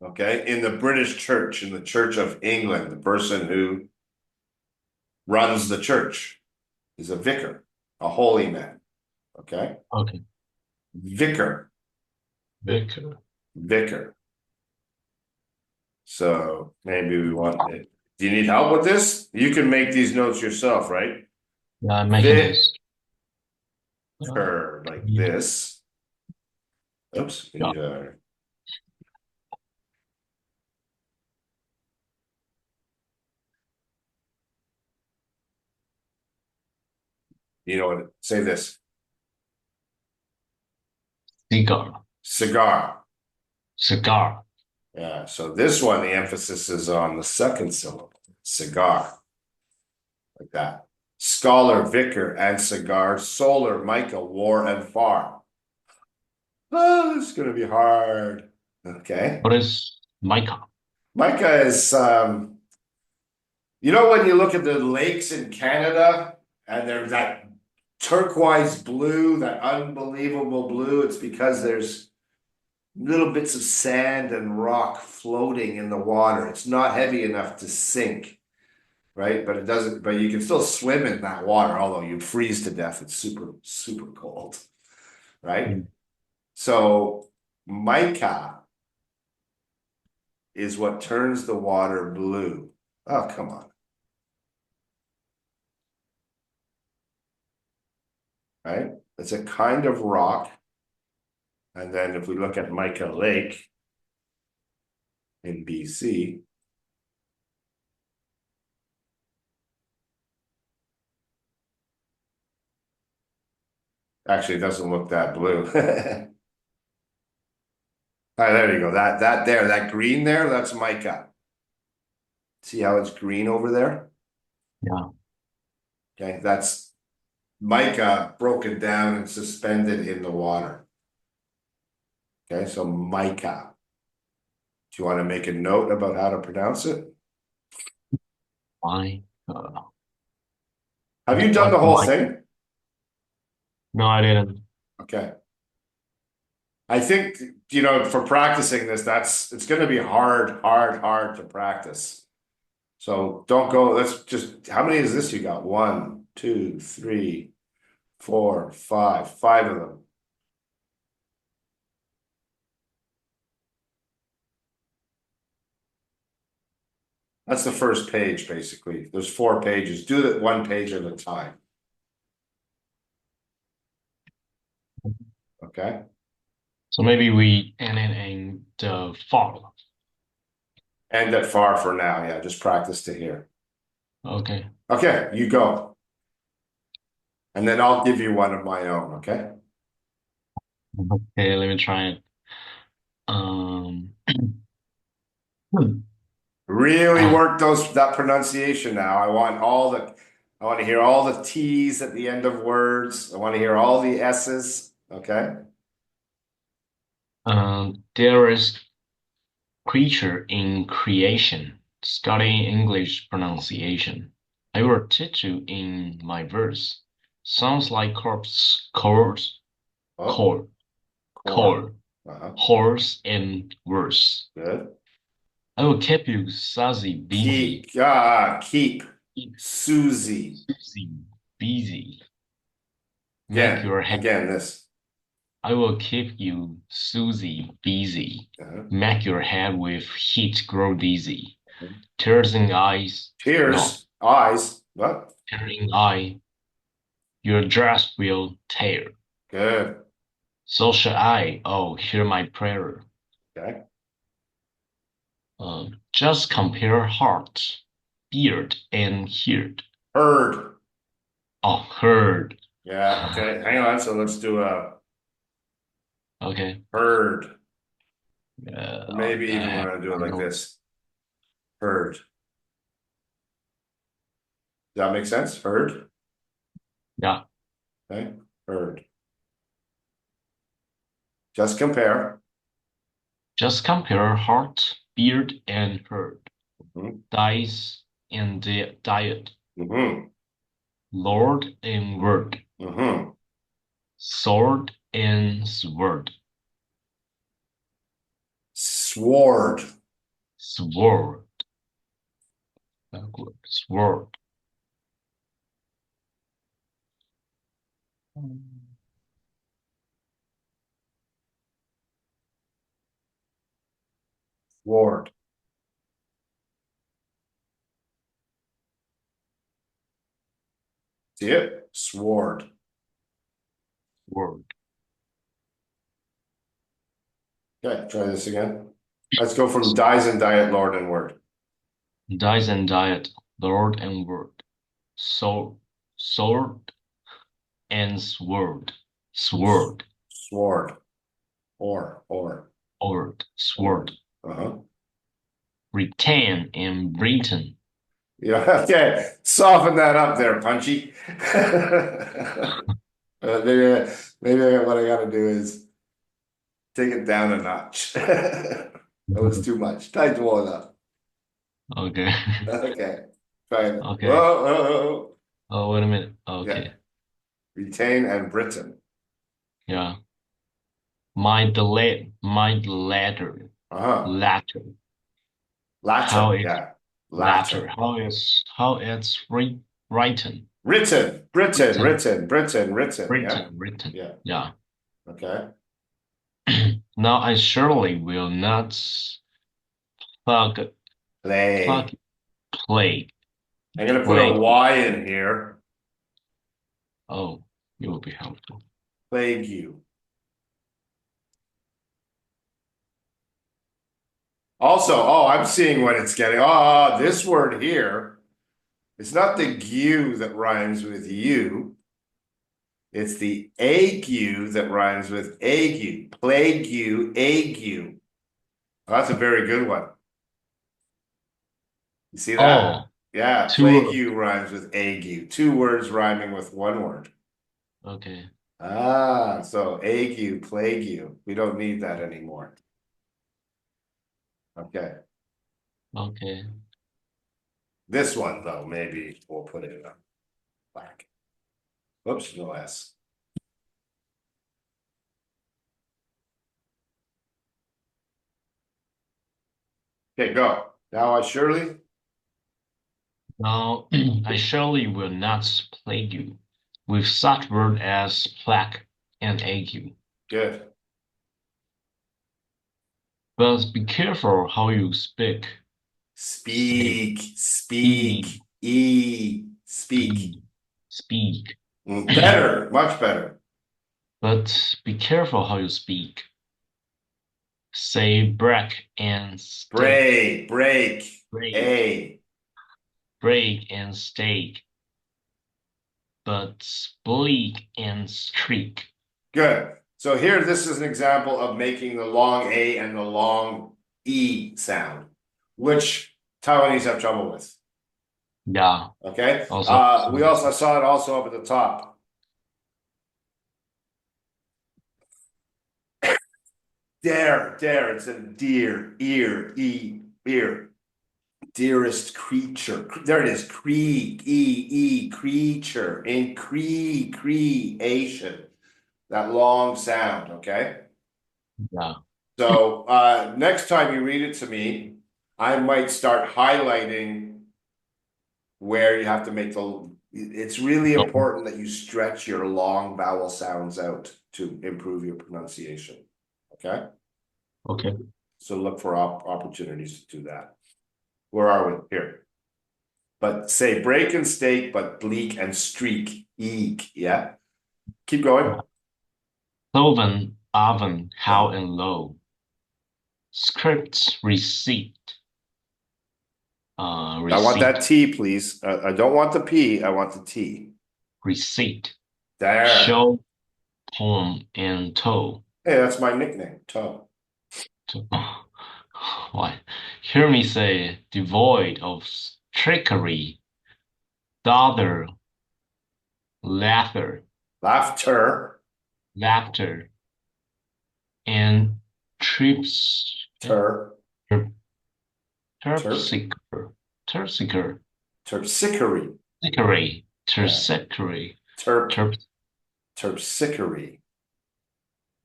Okay. In the British church, in the Church of England, the person who runs the church is a vicar, a holy man. Okay. Okay. Vicar. Vicar. Vicar. So maybe we want it. Do you need help with this? You can make these notes yourself, right? Yeah, I'm making this. Vicar, like this. Oops. Yeah. You know what? Say this. Cigar. Cigar. Cigar. Yeah. So this one, the emphasis is on the second syllable. Cigar. Like that. Scholar, vicar, and cigar. Solar, Micah, war, and far. Oh, this is going to be hard. Okay. What is mica? Micah is, when you look at the lakes in Canada and there's that turquoise blue, that unbelievable blue, it's because there's little bits of sand and rock floating in the water. It's not heavy enough to sink, right? But it doesn't, but you can still swim in that water, although you'd freeze to death. It's super, super cold, right? Mm. So mica is what turns the water blue. Oh, come on. Right? It's a kind of rock. And then if we look at Mica Lake in BC, actually it doesn't look that blue. All right, there you go. That green there, that's mica. See how it's green over there? Yeah. Okay, that's mica broken down and suspended in the water. Okay, so mica. Do you want to make a note about how to pronounce it? My, Have you done the like whole my, thing? no, I didn't. Okay. I think, for practicing this, it's going to be hard to practice. So don't go, how many is this you got? 1, 2, 3, 4, 5, 5 of them. That's the first page, basically. There's 4 pages. Do it 1 page at a time. Okay. So maybe we end it in the fall. End at far for now. Yeah, just practice to here. Okay. Okay, you go. And then I'll give you one of my own, okay? Okay, let me try it. Um, hmm. Really uh, work that pronunciation now. I want to hear all the T's at the end of words. I want to hear all the S's, okay? there is creature in creation, studying English pronunciation. I will teach you in my verse. Sounds like corpse, chorus, Oh, chord, core. chord, Uh-huh. horse, and verse. Good. I will keep you sassy, busy, Keep. keep Susie. Susie busy. Make Again, your head. again, this. I will keep you, Susie, busy. Uh-huh. Make your head with heat grow dizzy. Tears in eyes, no, Tears, eyes. What? tear in eye, your dress will tear. Good. So shall I, oh, hear my prayer. Okay. Just compare heart, beard, and heard. Heard. Oh, heard. Yeah, okay. Hang on. So let's do a Okay. heard. Or I maybe even we're have gonna do it one like note. this. Heard. Does that make sense? Heard. Yeah. Okay. Heard. Just compare. Just compare heart, beard, and heard. Mm-hmm. Dice and diet. Mm-hmm. Lord and word. Mm-hmm. Sword and sword. Sword. Sword. Sword. Sword. See it? Sword. Word. Okay, try this again. Let's go from dies and diet, Lord and word. Dice and diet. Lord and word. So sword and sword. Sword. Sword. Or. Word. Or. Sword. Uh-huh. Retain and Britain. Yeah, okay. Soften that up there, Punchy. Maybe what I gotta do is take it down a notch. That was too much. Tighten one up. Okay. Okay. Try it. Whoa, Okay. whoa, whoa. Oh, wait a minute. Yeah. Okay. Retain and Britain. Yeah. My letter, Uh-huh. latter. How Latter, it's yeah. latter? Latter. How it's written? Written, Britain, Written, written, Britain, written. Yeah. written. Yeah. Yeah. Okay. Now I surely will not plug plug Play. plague I'm gonna put a plague. Y in here. Oh, it will be helpful. Plague you. Also, oh, I'm seeing what it's getting. Oh, this word here. It's not the "gu" that rhymes with "you." It's the "ague" that rhymes with "ague." Plague you, ague. Oh, that's a very good one. You see that? Oh, Yeah, two plague words. you rhymes with ague. Two words rhyming with one word. Okay. Ah, so ague, plague you. We don't need that anymore. Okay. Okay. This one, though, maybe we'll put it in a black. Oops, no S. Okay, go. Now I surely. Now I surely will not plague you with such word as plague and ague. Good. But be careful how you speak. Say Speak, e, speak, speak. e, speak. Better, much better. But be careful how you speak. Say break and steak. Break, Break, A. break and steak. But bleak and streak. Good. So here, this is an example of making the long A and the long E sound, which Taiwanese have trouble with. Yeah. Okay. Also, We also saw it also up at the top. There. It's a dear, ear. Dearest creature. There it is. Creature. In creation. That long sound, okay? yeah. So next time you read it to me, I might start highlighting where you have to make the. It's really important that you stretch your long vowel sounds out to improve your pronunciation. Okay? Okay. So look for opportunities to do that. Where are we? Here. But say break and stake, but bleak and streak. Eek. Yeah. Keep going. Cloven, oven, how Uh, and low. Scripts, receipt, I want that receipt, T, please. I don't want the P. I want the T. receipt. There. Show, poem, and toe. Hey, that's my nickname, Toe. Why? Hear me say, devoid of trickery, dother, laughter, Laughter. laughter, and trips, Ter. Terp. terpsichore, terpsichore, Terpsichore. terpsichore, Yeah. terpsichore, Terp. terp, Terpsichore.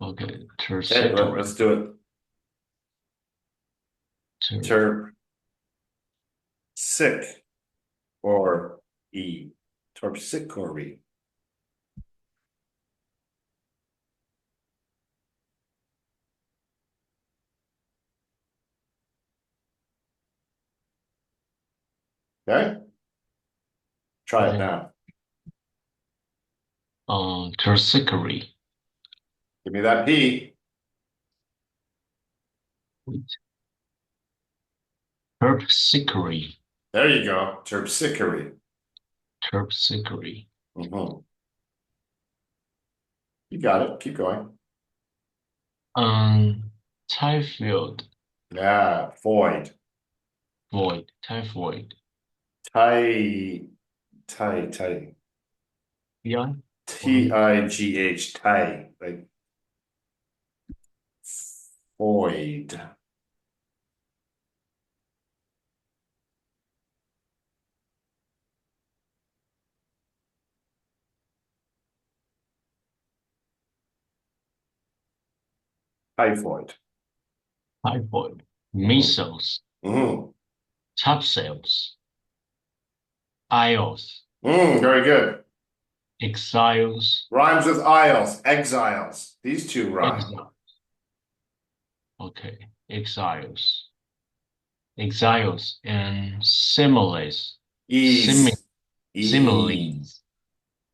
okay, Okay, terpsichore, let's do it. terp, Terp. Sick. Or E. Terpsichore. Okay? Try it okay, now. terpsichore, Give me that P. wait, terpsichore, There you go. Terpsichore. terpsichore, Mm-hmm. You got it. Keep going. typhoid, Yeah. Void. typhoid, Tai. Tai. yeah, Tigh. Tai. Like void. Typhoid. typhoid, measles, Mm. topsails, isles, Very good. exiles, Rhymes with isles, exiles. These two rhyme. exile. Okay, exiles, and similes, Ease. Ease. similes,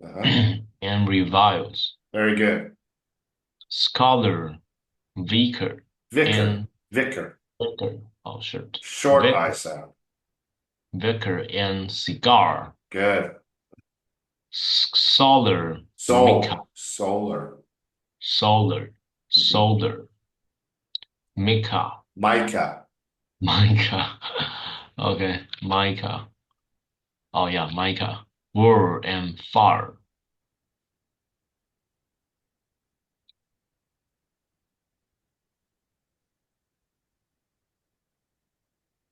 Uh-huh. and reviles, Very good. scholar, vicar, Vicar. and Vicar. vicar. Oh, shit. Short I sound. Vicar and cigar. Good. Solar, Mika, Solar. solar, Mhm. solar, Mika, Mica. Micah. Okay, Micah. Oh yeah, Micah. Word and far.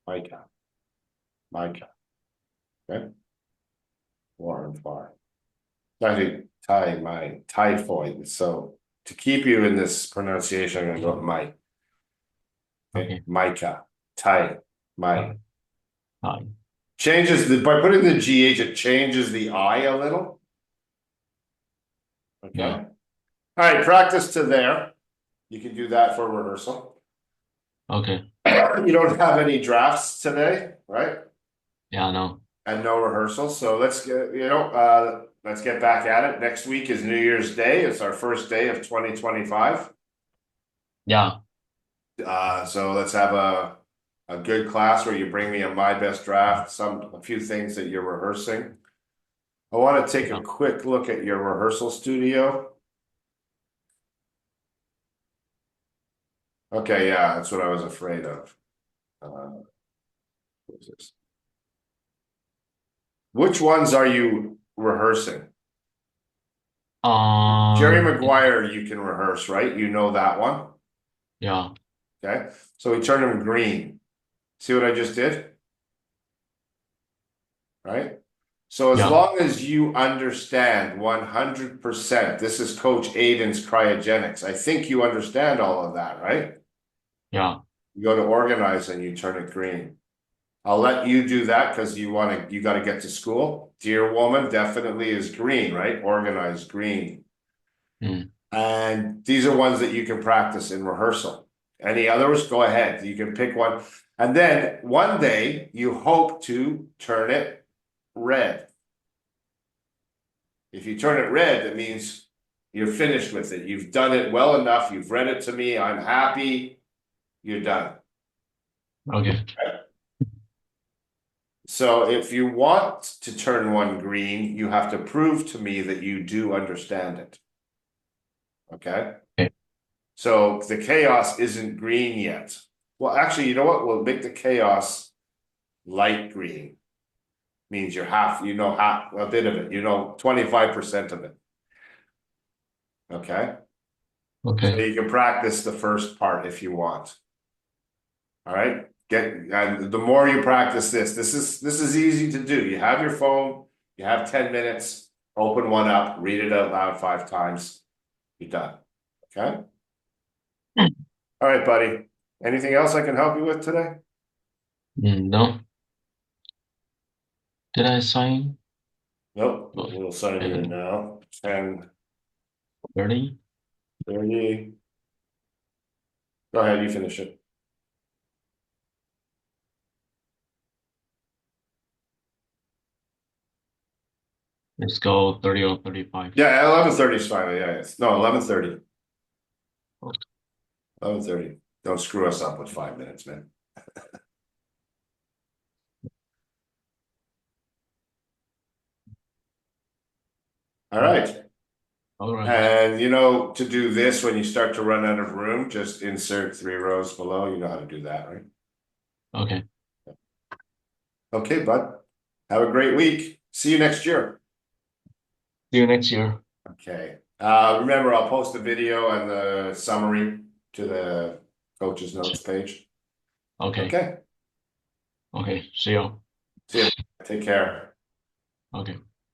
Mica. Mica. Okay. War and far. Actually, typhoid. So to keep you in this pronunciation, I'm gonna go Mike. Okay. Okay, Mica. My. time. Changes by putting the GH, it changes the I a little. Okay. Yeah. All right, practice to there. You can do that for rehearsal. Okay. You don't have any drafts today, right? Yeah, no. And no rehearsal. So let's let's get back at it. Next week is New Year's Day. It's our first day of 2025. Yeah. So let's have a good class where you bring me a my best draft, a few things that you're rehearsing. I want to take a Yeah. quick look at your rehearsal studio. Okay, yeah, that's what I was afraid of. What is this? Which ones are you rehearsing? Jerry Um. Maguire, you can rehearse, right? You know that one. Yeah. Okay. So we turn him green. See what I just did? Right? So as Yeah. long as you understand 100%, this is Coach Aiden's cryogenics. I think you understand all of that, right? Yeah. You go to organize and you turn it green. I'll let you do that because you got to get to school. Dear woman definitely is green, right? Organize green. Mm. And these are ones that you can practice in rehearsal. Any others? Go ahead. You can pick one. And then one day you hope to turn it red. If you turn it red, that means you're finished with it. You've done it well enough. You've read it to me. I'm happy. You're done. Okay. So if you want to turn one green, you have to prove to me that you do understand it. Okay? Okay. So the chaos isn't green yet. Well, actually, you know what? We'll make the chaos light green. Means you're half, half a bit of it, 25% of it. Okay. So Okay. you can practice the first part if you want. All right. And the more you practice this is easy to do. You have your phone, you have 10 minutes, open one up, read it out loud 5 times. You're done. Okay. All right, buddy. Anything else I can help you with today? No. Did I sign? Nope. Oh, We'll sign you in and now. 10, 30? 30. Go ahead, you finish it. Let's go 30 or 35. Yeah, 11:30 is fine. Yeah, no, 11:30. Oh, 11:30. Don't screw us up with 5 minutes, man. All right. all right. And to do this, when you start to run out of room, just insert 3 rows below. You know how to do that, right? Okay. Okay, bud. Have a great week. See you next year. See you next year. Okay. Remember, I'll post the video and the summary to the coach's notes page. Okay. Okay. Okay. See you. See you. Take care. Okay.